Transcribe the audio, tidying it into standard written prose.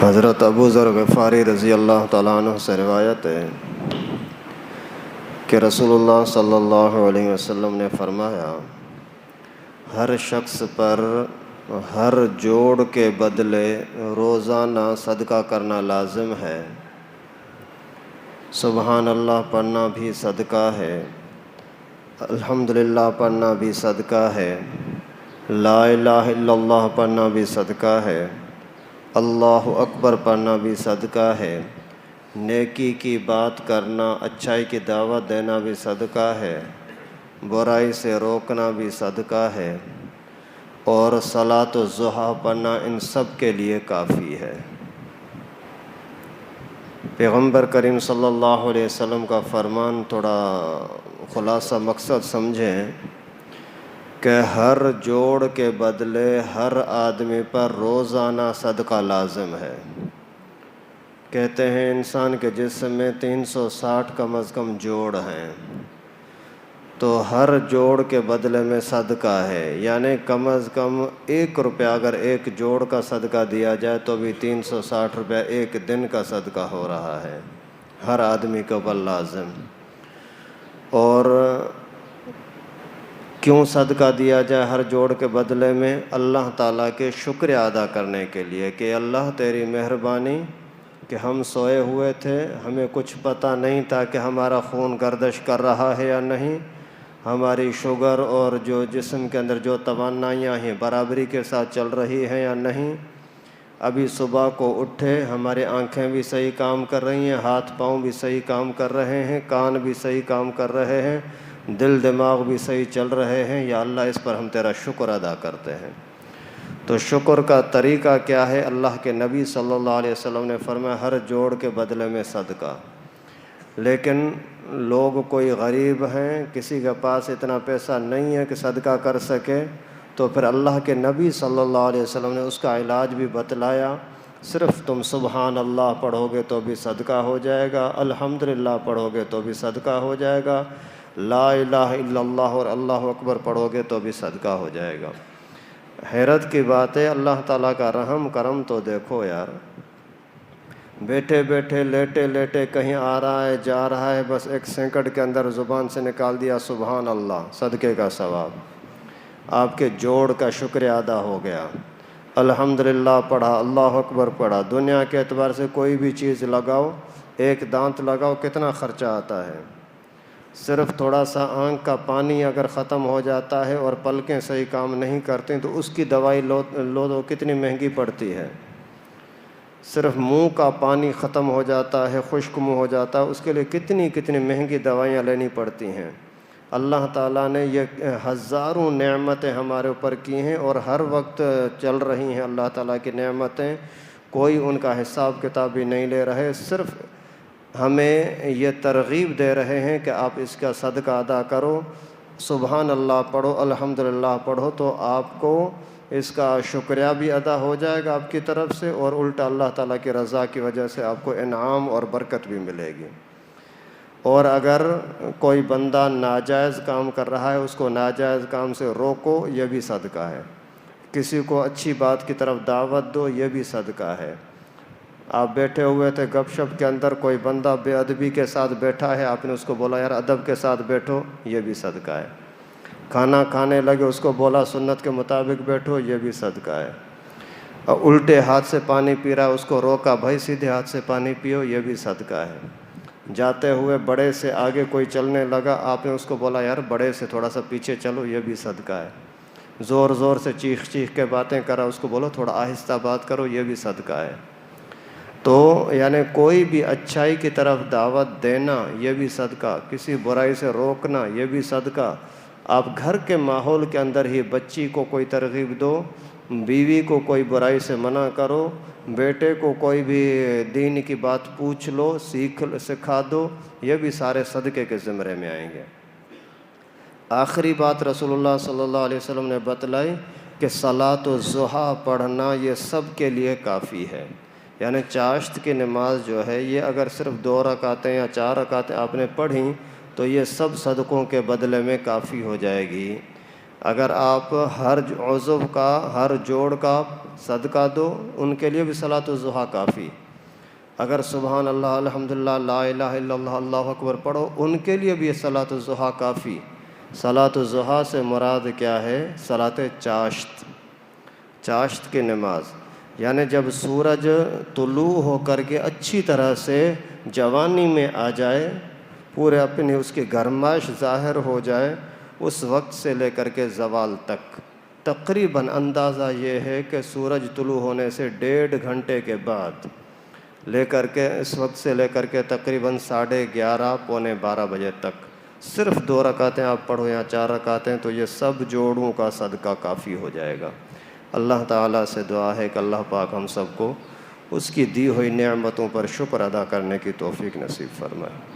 حضرت ابو ذر غفاری رضی اللہ تعالیٰ عنہ سے روایت ہے کہ رسول اللہ صلی اللہ علیہ وسلم نے فرمایا، ہر شخص پر ہر جوڑ کے بدلے روزانہ صدقہ کرنا لازم ہے۔ سبحان اللہ پڑھنا بھی صدقہ ہے، الحمدللہ پڑھنا بھی صدقہ ہے، لا الہ الا اللہ پڑھنا بھی صدقہ ہے، اللہ اکبر پڑھنا بھی صدقہ ہے، نیکی کی بات کرنا، اچھائی کی دعوت دینا بھی صدقہ ہے، برائی سے روکنا بھی صدقہ ہے، اور صلاۃ الضحیٰ پڑھنا ان سب کے لیے کافی ہے۔ پیغمبر کریم صلی اللہ علیہ وسلم کا فرمان تھوڑا خلاصہ مقصد سمجھیں کہ ہر جوڑ کے بدلے ہر آدمی پر روزانہ صدقہ لازم ہے۔ کہتے ہیں انسان کے جسم میں 360 کم از کم جوڑ ہیں، تو ہر جوڑ کے بدلے میں صدقہ ہے، یعنی کم از کم 1 روپیہ اگر ایک جوڑ کا صدقہ دیا جائے تو بھی 360 روپیہ ایک دن کا صدقہ ہو رہا ہے، ہر آدمی کے اوپر لازم۔ اور کیوں صدقہ دیا جائے ہر جوڑ کے بدلے میں؟ اللہ تعالیٰ کے شکر ادا کرنے کے لیے کہ اللہ تیری مہربانی کہ ہم سوئے ہوئے تھے، ہمیں کچھ پتہ نہیں تھا کہ ہمارا خون گردش کر رہا ہے یا نہیں، ہماری شوگر اور جو جسم کے اندر جو توانائیاں ہیں برابری کے ساتھ چل رہی ہیں یا نہیں۔ ابھی صبح کو اٹھے، ہماری آنکھیں بھی صحیح کام کر رہی ہیں، ہاتھ پاؤں بھی صحیح کام کر رہے ہیں، کان بھی صحیح کام کر رہے ہیں، دل دماغ بھی صحیح چل رہے ہیں، یا اللہ اس پر ہم تیرا شکر ادا کرتے ہیں۔ تو شکر کا طریقہ کیا ہے؟ اللہ کے نبی صلی اللہ علیہ وسلم نے فرمایا ہر جوڑ کے بدلے میں صدقہ۔ لیکن لوگ کوئی غریب ہیں، کسی کے پاس اتنا پیسہ نہیں ہے کہ صدقہ کر سکے، تو پھر اللہ کے نبی صلی اللہ علیہ وسلم نے اس کا علاج بھی بتلایا۔ صرف تم سبحان اللہ پڑھو گے تو بھی صدقہ ہو جائے گا، الحمدللہ پڑھو گے تو بھی صدقہ ہو جائے گا، لا الہ الا اللہ اور اللہ اکبر پڑھو گے تو بھی صدقہ ہو جائے گا۔ حیرت کی بات ہے، اللہ تعالیٰ کا رحم کرم تو دیکھو یار، بیٹھے بیٹھے لیٹے لیٹے کہیں آ رہا ہے جا رہا ہے، بس 1 سیکنڈ کے اندر زبان سے نکال دیا سبحان اللہ، صدقے کا ثواب، آپ کے جوڑ کا شکریہ ادا ہو گیا۔ الحمدللہ پڑھا، اللہ اکبر پڑھا، دنیا کے اعتبار سے کوئی بھی چیز لگاؤ، 1 دانت لگاؤ کتنا خرچہ آتا ہے؟ صرف تھوڑا سا آنکھ کا پانی اگر ختم ہو جاتا ہے اور پلکیں صحیح کام نہیں کرتی تو اس کی دوائی لو تو کتنی مہنگی پڑتی ہے۔ صرف منہ کا پانی ختم ہو جاتا ہے، خشک منہ ہو جاتا ہے، اس کے لیے کتنی مہنگی دوائیاں لینی پڑتی ہیں۔ اللہ تعالیٰ نے یہ ہزاروں نعمتیں ہمارے اوپر کی ہیں اور ہر وقت چل رہی ہیں اللہ تعالیٰ کی نعمتیں، کوئی ان کا حساب کتاب بھی نہیں لے رہے، صرف ہمیں یہ ترغیب دے رہے ہیں کہ آپ اس کا صدقہ ادا کرو، سبحان اللہ پڑھو، الحمدللہ پڑھو، تو آپ کو اس کا شکریہ بھی ادا ہو جائے گا آپ کی طرف سے، اور الٹا اللہ تعالیٰ کی رضا کی وجہ سے آپ کو انعام اور برکت بھی ملے گی۔ اور اگر کوئی بندہ ناجائز کام کر رہا ہے، اس کو ناجائز کام سے روکو، یہ بھی صدقہ ہے۔ کسی کو اچھی بات کی طرف دعوت دو، یہ بھی صدقہ ہے۔ آپ بیٹھے ہوئے تھے گپ شپ کے اندر، کوئی بندہ بے ادبی کے ساتھ بیٹھا ہے، آپ نے اس کو بولا یار ادب کے ساتھ بیٹھو، یہ بھی صدقہ ہے۔ کھانا کھانے لگے، اس کو بولا سنت کے مطابق بیٹھو، یہ بھی صدقہ ہے۔ اور الٹے ہاتھ سے پانی پی رہا ہے، اس کو روکا بھائی سیدھے ہاتھ سے پانی پیو، یہ بھی صدقہ ہے۔ جاتے ہوئے بڑے سے آگے کوئی چلنے لگا، آپ نے اس کو بولا یار بڑے سے تھوڑا سا پیچھے چلو، یہ بھی صدقہ ہے۔ زور زور سے چیخ کے باتیں کرا، اس کو بولو تھوڑا آہستہ بات کرو، یہ بھی صدقہ ہے۔ تو یعنی کوئی بھی اچھائی کی طرف دعوت دینا، یہ بھی صدقہ، کسی برائی سے روکنا، یہ بھی صدقہ۔ آپ گھر کے ماحول کے اندر ہی بچی کو کوئی ترغیب دو، بیوی کو کوئی برائی سے منع کرو، بیٹے کو کوئی بھی دین کی بات پوچھ لو، سکھا دو، یہ بھی سارے صدقے کے زمرے میں آئیں گے۔ آخری بات رسول اللہ صلی اللہ علیہ وسلم نے بتلائی کہ صلاۃ الضحیٰ پڑھنا یہ سب کے لیے کافی ہے، یعنی چاشت کی نماز جو ہے یہ اگر صرف 2 رکعتیں یا 4 رکعتیں آپ نے پڑھیں تو یہ سب صدقوں کے بدلے میں کافی ہو جائے گی۔ اگر آپ ہر عضو کا، ہر جوڑ کا صدقہ دو، ان کے لیے بھی صلاۃ الضحیٰ کافی۔ اگر سبحان اللہ، الحمدللہ، لا الہ الا اللہ، اللہ اکبر پڑھو، ان کے لیے بھی صلاۃ الضحیٰ کافی۔ صلاۃ الضحیٰ سے مراد کیا ہے؟ صلاۃ چاشت، چاشت کی نماز، یعنی جب سورج طلوع ہو کر کے اچھی طرح سے جوانی میں آ جائے، پورے اپنی اس کی گرمائش ظاہر ہو جائے، اس وقت سے لے کر کے زوال تک تقریباً اندازہ یہ ہے کہ سورج طلوع ہونے سے 1.5 گھنٹے کے بعد لے کر کے اس وقت سے لے کر کے تقریباً 11:30 پونے 12 بجے تک صرف 2 رکعتیں آپ پڑھو یا 4 رکعتیں، تو یہ سب جوڑوں کا صدقہ کافی ہو جائے گا۔ اللہ تعالیٰ سے دعا ہے کہ اللہ پاک ہم سب کو اس کی دی ہوئی نعمتوں پر شکر ادا کرنے کی توفیق نصیب فرمائے۔